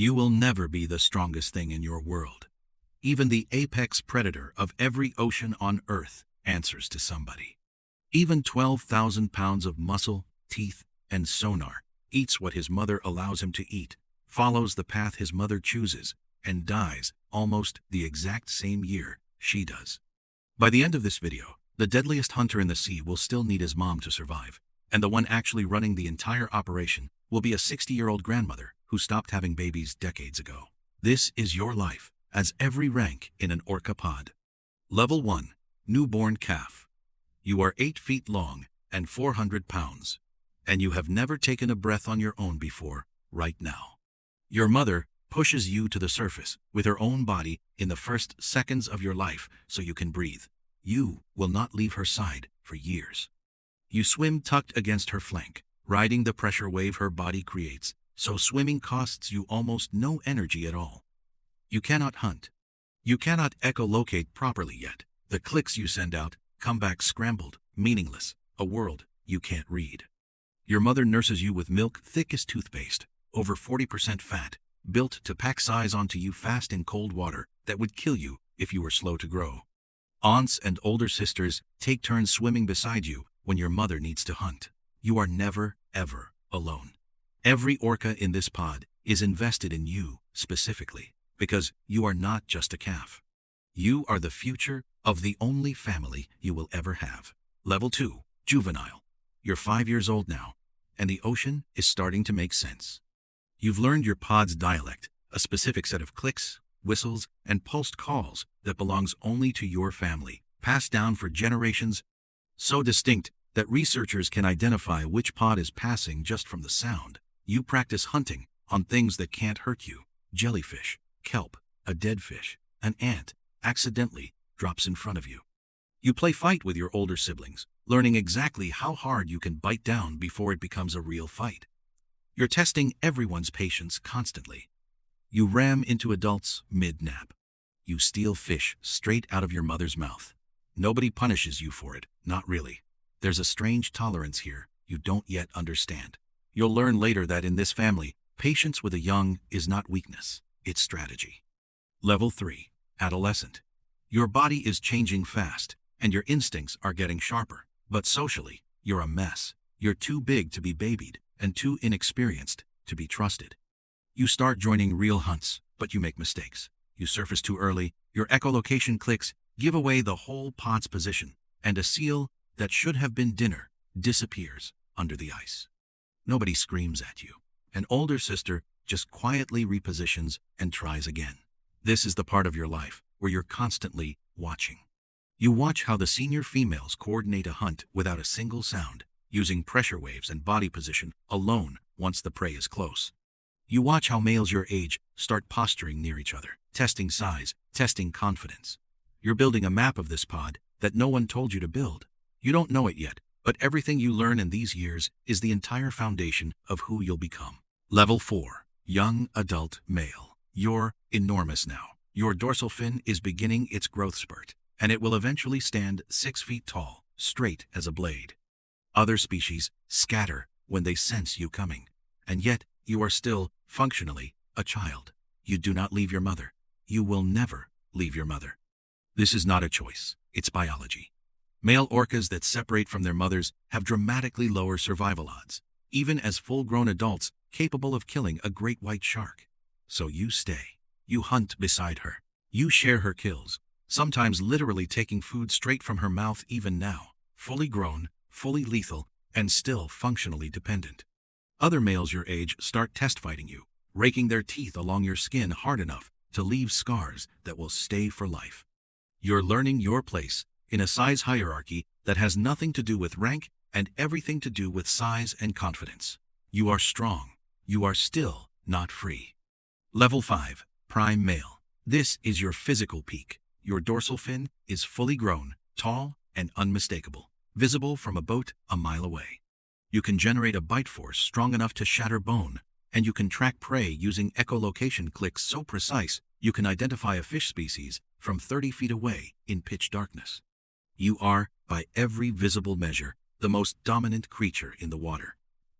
You will never be the strongest thing in your world. Even the apex predator of every ocean on Earth answers to somebody. Even 12,000 pounds of muscle, teeth, and sonar eats what his mother allows him to eat, follows the path his mother chooses, and dies almost the exact same year she does. By the end of this video, the deadliest hunter in the sea will still need his mom to survive, and the one actually running the entire operation will be a 60-year-old grandmother who stopped having babies decades ago. This is your life, as every rank in an orca pod. Level 1. Newborn calf. You are 8 feet long and 400 pounds, and you have never taken a breath on your own before, right now. Your mother pushes you to the surface with her own body in the first seconds of your life so you can breathe. You will not leave her side for years. You swim tucked against her flank, riding the pressure wave her body creates, so swimming costs you almost no energy at all. You cannot hunt. You cannot echolocate properly yet. The clicks you send out come back scrambled, meaningless, a world you can't read. Your mother nurses you with milk thick as toothpaste, over 40% fat, built to pack size onto you fast in cold water that would kill you if you were slow to grow. Aunts and older sisters take turns swimming beside you when your mother needs to hunt. You are never, ever alone. Every orca in this pod is invested in you specifically, because you are not just a calf. You are the future of the only family you will ever have. Level 2. Juvenile. You're 5 years old now, and the ocean is starting to make sense. You've learned your pod's dialect, a specific set of clicks, whistles, and pulsed calls that belongs only to your family, passed down for generations, so distinct that researchers can identify which pod is passing just from the sound. You practice hunting on things that can't hurt you: jellyfish, kelp, a dead fish, an ant accidentally drops in front of you. You play fight with your older siblings, learning exactly how hard you can bite down before it becomes a real fight. You're testing everyone's patience constantly. You ram into adults mid-nap. You steal fish straight out of your mother's mouth. Nobody punishes you for it, not really. There's a strange tolerance here you don't yet understand. You'll learn later that in this family, patience with a young is not weakness, it's strategy. Level 3. Adolescent. Your body is changing fast, and your instincts are getting sharper. But socially, you're a mess. You're too big to be babied, and too inexperienced to be trusted. You start joining real hunts, but you make mistakes. You surface too early, your echolocation clicks give away the whole pod's position, and a seal that should have been dinner disappears under the ice. Nobody screams at you. An older sister just quietly repositions and tries again. This is the part of your life where you're constantly watching. You watch how the senior females coordinate a hunt without a single sound, using pressure waves and body position alone once the prey is close. You watch how males your age start posturing near each other, testing size, testing confidence. You're building a map of this pod that no one told you to build. You don't know it yet, but everything you learn in these years is the entire foundation of who you'll become. Level 4. Young adult male. You're enormous now. Your dorsal fin is beginning its growth spurt, and it will eventually stand 6 feet tall, straight as a blade. Other species scatter when they sense you coming, and yet you are still, functionally, a child. You do not leave your mother. You will never leave your mother. This is not a choice, it's biology. Male orcas that separate from their mothers have dramatically lower survival odds, even as full-grown adults capable of killing a great white shark. So you stay. You hunt beside her. You share her kills, sometimes literally taking food straight from her mouth even now, fully grown, fully lethal, and still functionally dependent. Other males your age start test fighting you, raking their teeth along your skin hard enough to leave scars that will stay for life. You're learning your place in a size hierarchy that has nothing to do with rank and everything to do with size and confidence. You are strong. You are still not free. Level 5. Prime male. This is your physical peak. Your dorsal fin is fully grown, tall, and unmistakable, visible from a boat a mile away. You can generate a bite force strong enough to shatter bone, and you can track prey using echolocation clicks so precise you can identify a fish species from 30 feet away in pitch darkness. You are, by every visible measure, the most dominant creature in the water.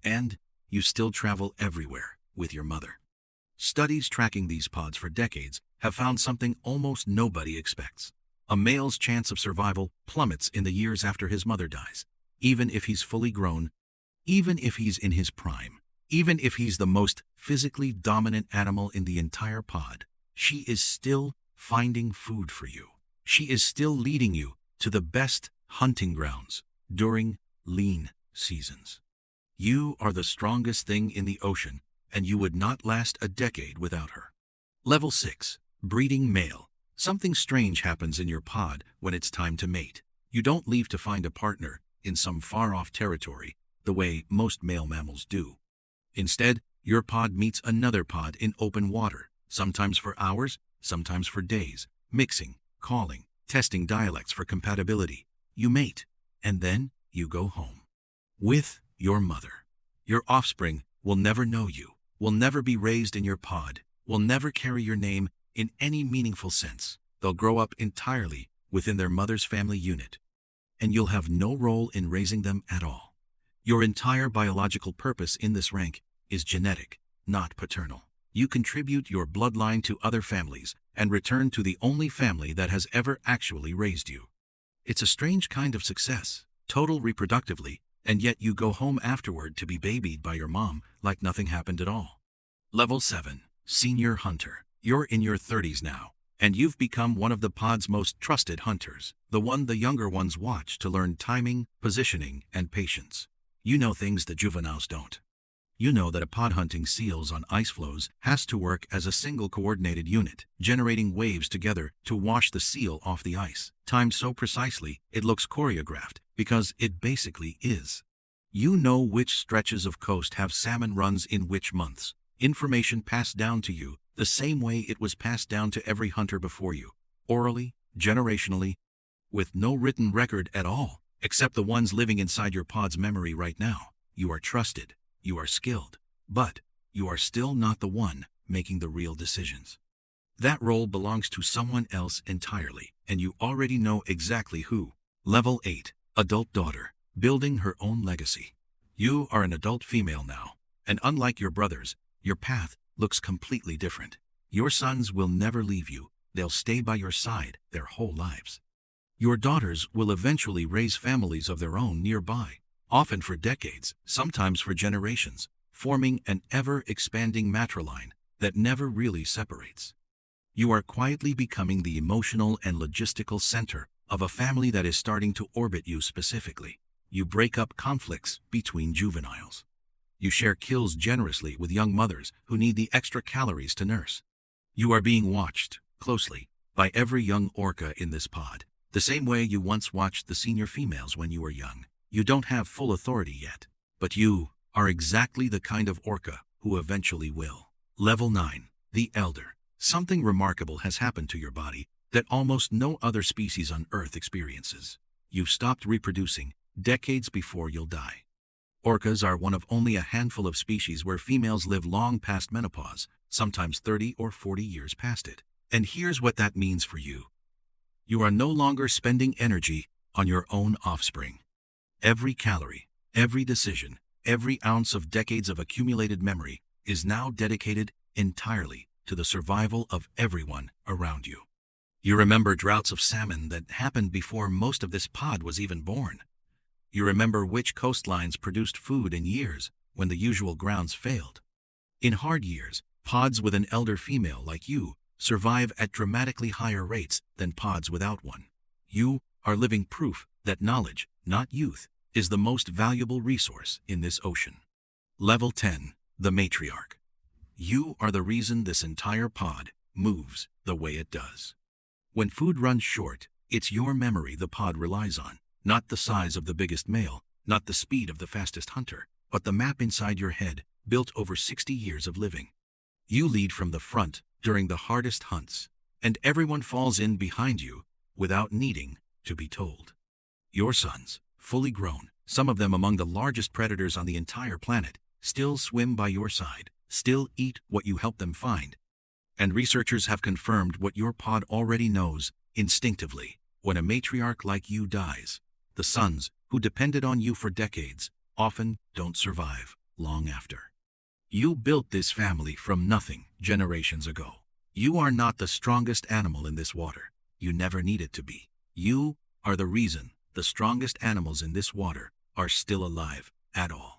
And you still travel everywhere with your mother. Studies tracking these pods for decades have found something almost nobody expects. A male's chance of survival plummets in the years after his mother dies, even if he's fully grown, even if he's in his prime, even if he's the most physically dominant animal in the entire pod. She is still finding food for you. She is still leading you to the best hunting grounds during lean seasons. You are the strongest thing in the ocean, and you would not last a decade without her. Level 6. Breeding male. Something strange happens in your pod when it's time to mate. You don't leave to find a partner in some far-off territory the way most male mammals do. Instead, your pod meets another pod in open water, sometimes for hours, sometimes for days, mixing, calling, testing dialects for compatibility. You mate, and then you go home. With your mother. Your offspring will never know you, will never be raised in your pod, will never carry your name in any meaningful sense. They'll grow up entirely within their mother's family unit, and you'll have no role in raising them at all. Your entire biological purpose in this rank is genetic, not paternal. You contribute your bloodline to other families and return to the only family that has ever actually raised you. It's a strange kind of success, total reproductively, and yet you go home afterward to be babied by your mom like nothing happened at all. Level 7. Senior Hunter. You're in your 30s now, and you've become one of the pod's most trusted hunters, the one the younger ones watch to learn timing, positioning, and patience. You know things the juveniles don't. You know that a pod hunting seals on ice floes has to work as a single coordinated unit, generating waves together to wash the seal off the ice, timed so precisely it looks choreographed, because it basically is. You know which stretches of coast have salmon runs in which months. Information passed down to you the same way it was passed down to every hunter before you, orally, generationally, with no written record at all, except the ones living inside your pod's memory right now. You are trusted, you are skilled, but you are still not the one making the real decisions. That role belongs to someone else entirely, and you already know exactly who. Level 8. Adult Daughter. Building her own legacy. You are an adult female now, and unlike your brothers, your path looks completely different. Your sons will never leave you. They'll stay by your side their whole lives. Your daughters will eventually raise families of their own nearby, often for decades, sometimes for generations, forming an ever-expanding matriline that never really separates. You are quietly becoming the emotional and logistical center of a family that is starting to orbit you specifically. You break up conflicts between juveniles. You share kills generously with young mothers who need the extra calories to nurse. You are being watched closely by every young orca in this pod, the same way you once watched the senior females when you were young. You don't have full authority yet, but you are exactly the kind of orca who eventually will. Level 9. The Elder. Something remarkable has happened to your body that almost no other species on Earth experiences. You've stopped reproducing decades before you'll die. Orcas are one of only a handful of species where females live long past menopause, sometimes 30 or 40 years past it. And here's what that means for you. You are no longer spending energy on your own offspring. Every calorie, every decision, every ounce of decades of accumulated memory is now dedicated entirely to the survival of everyone around you. You remember droughts of salmon that happened before most of this pod was even born. You remember which coastlines produced food in years when the usual grounds failed. In hard years, pods with an elder female like you survive at dramatically higher rates than pods without one. You are living proof that knowledge, not youth, is the most valuable resource in this ocean. Level 10. The Matriarch. You are the reason this entire pod moves the way it does. When food runs short, it's your memory the pod relies on, not the size of the biggest male, not the speed of the fastest hunter, but the map inside your head, built over 60 years of living. You lead from the front during the hardest hunts, and everyone falls in behind you without needing to be told. Your sons, fully grown, some of them among the largest predators on the entire planet, still swim by your side, still eat what you help them find. And researchers have confirmed what your pod already knows instinctively. When a matriarch like you dies, the sons who depended on you for decades often don't survive long after. You built this family from nothing generations ago. You are not the strongest animal in this water. You never needed to be. You are the reason the strongest animals in this water are still alive at all.